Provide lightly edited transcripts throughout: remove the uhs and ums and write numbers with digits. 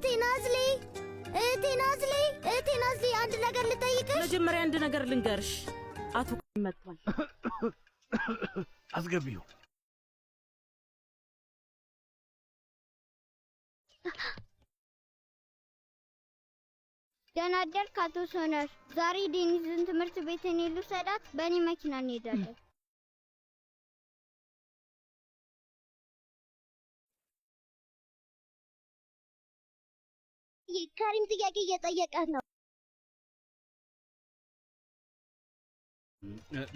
እህቴ ናዝሊ አንድ ነገር ልጠይቅሽ። መጀመሪያ አንድ ነገር ልንገርሽ። አቶ መጥቷል። አስገቢው። ደህና አደርክ አቶ ሶነር። ዛሬ ዴኒዝን ትምህርት ቤት እኔ ልውሰዳት። በእኔ መኪና እንሄዳለን። ካሪም ጥያቄ እየጠየቀህ ነው።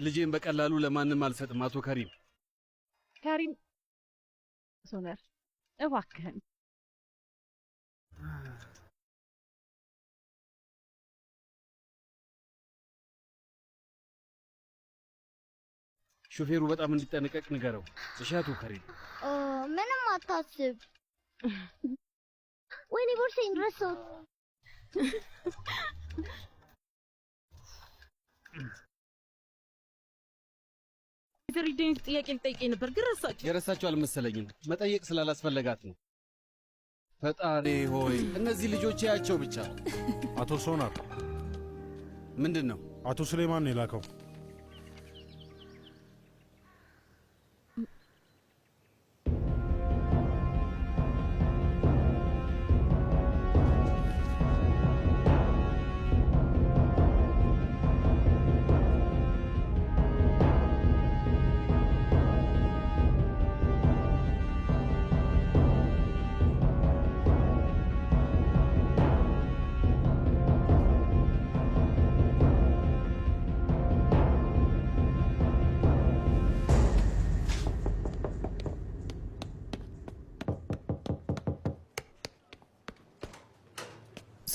ልጄን በቀላሉ ለማንም አልሰጥም አቶ ከሪም። ካሪም ሶነር እባክህን። ሹፌሩ በጣም እንዲጠነቀቅ ንገረው። እሺ አቶ ከሪም። ምንም አታስብ። ወይኔ ቦርሴን ረሳሁት። ዴኒዝ ጥያቄ ልጠይቀኝ ነበር ግን ረሳችሁ። የረሳችሁ አልመሰለኝም። መጠየቅ ስላላስፈለጋት ነው። ፈጣሪ ሆይ እነዚህ ልጆች ያቸው ብቻ። አቶ ሶነር ምንድን ነው? አቶ ሱሌማን ነው የላከው።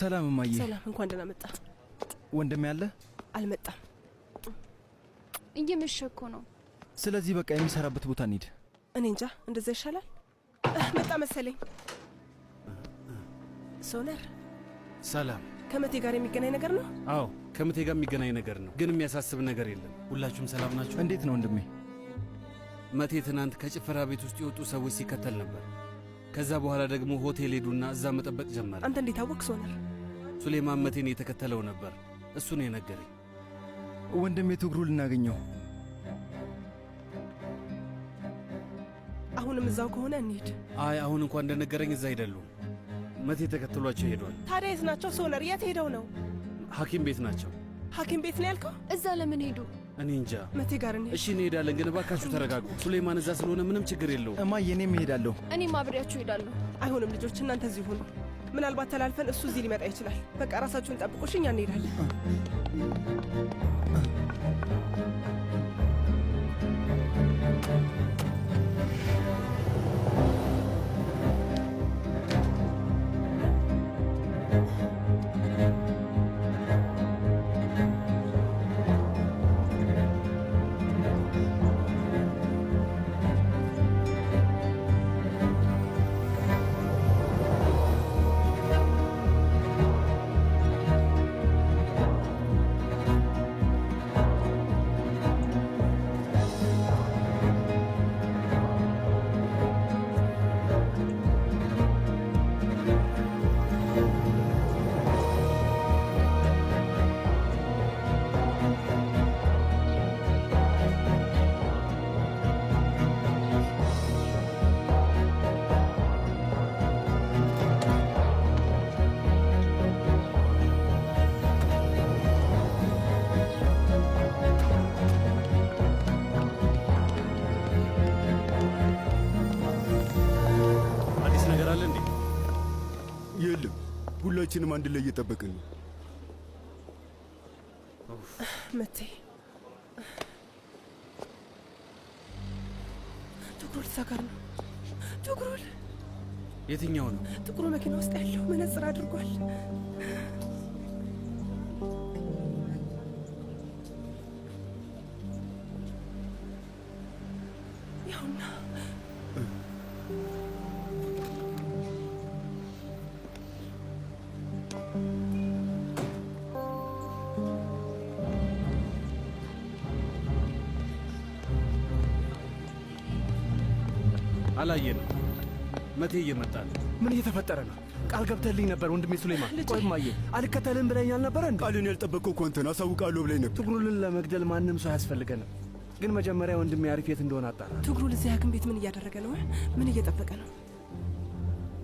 ሰላም እማዬ። ሰላም፣ እንኳን ደህና መጣ። ወንድም ያለ አልመጣም። እየመሸ እኮ ነው። ስለዚህ በቃ የሚሰራበት ቦታ እንሂድ። እኔ እንጃ፣ እንደዛ ይሻላል። መጣ መሰለኝ። ሶነር ሰላም። ከመቴ ጋር የሚገናኝ ነገር ነው? አዎ ከመቴ ጋር የሚገናኝ ነገር ነው፣ ግን የሚያሳስብ ነገር የለም። ሁላችሁም ሰላም ናችሁ? እንዴት ነው ወንድሜ? መቴ ትናንት ከጭፈራ ቤት ውስጥ የወጡ ሰዎች ሲከተል ነበር። ከዛ በኋላ ደግሞ ሆቴል ሄዱና እዛ መጠበቅ ጀመረ። አንተ እንዴት አወቅ ሶነር? ሱሌማን መቴን የተከተለው ነበር፣ እሱ ነው የነገረኝ። ወንድሜ ትግሩ ልናገኘው። አሁንም እዛው ከሆነ እንሂድ። አይ አሁን እንኳን እንደነገረኝ እዛ አይደሉም። መቴ ተከትሏቸው ሄዷል። ታዲያ የት ናቸው ሶነር? የት ሄደው ነው? ሐኪም ቤት ናቸው። ሐኪም ቤት ነው ያልከው? እዛ ለምን ሄዱ? እኔ እንጃ። መቴ ጋር እንሂድ። እሺ እንሄዳለን፣ ግን እባካችሁ ተረጋጉ። ሱሌማን እዛ ስለሆነ ምንም ችግር የለውም። እማዬ እኔም እሄዳለሁ። እኔም አብሬያችሁ እሄዳለሁ። አይሆንም ልጆች፣ እናንተ እዚህ ሁኑ። ምናልባት ተላልፈን እሱ እዚህ ሊመጣ ይችላል። በቃ ራሳችሁን ጠብቁሽ፣ እኛ እንሄዳለን። የለም፣ ሁላችንም አንድ ላይ እየጠበቅን ነው። መቴ ትኩሩል እዛ ጋር ነው። ትኩሩል የትኛው ነው? ጥቁሩ መኪና ውስጥ ያለው መነጽር አድርጓል። ያውና አላየንም። መቴ እየመጣ ነው። ምን እየተፈጠረ ነው? ቃል ገብተልኝ ነበር ወንድሜ ሱሌማን። ቆይ ማየ አልከተልም ብለኸኝ አልነበረ እንዴ? ቃልን ያልጠበቅከው እኮ አንተን አሳውቃለሁ ብለኝ ነበር። ትግሩልን ለመግደል ማንም ሰው አያስፈልገንም። ግን መጀመሪያ ወንድሜ አሪፍ የት እንደሆነ አጣራ። ትግሩል እዚህ ሐኪም ቤት ምን እያደረገ ነው? ምን እየጠበቀ ነው?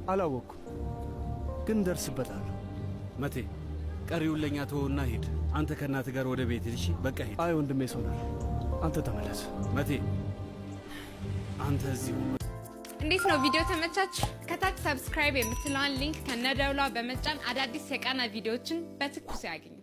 አላወቅኩም፣ ግን ደርስበታለሁ። መቴ ቀሪውን ለእኛ ተወውና ሂድ። አንተ ከእናትህ ጋር ወደ ቤት ሂድ። እሺ በቃ ሂድ። አይ ወንድሜ ሶናር አንተ ተመለስ። መቴ አንተ እዚሁ። እንዴት ነው ቪዲዮ ተመቻች? ከታች ሰብስክራይብ የምትለዋን ሊንክ ከነደውሏ በመጫን አዳዲስ የቃና ቪዲዮዎችን በትኩስ ያገኙ።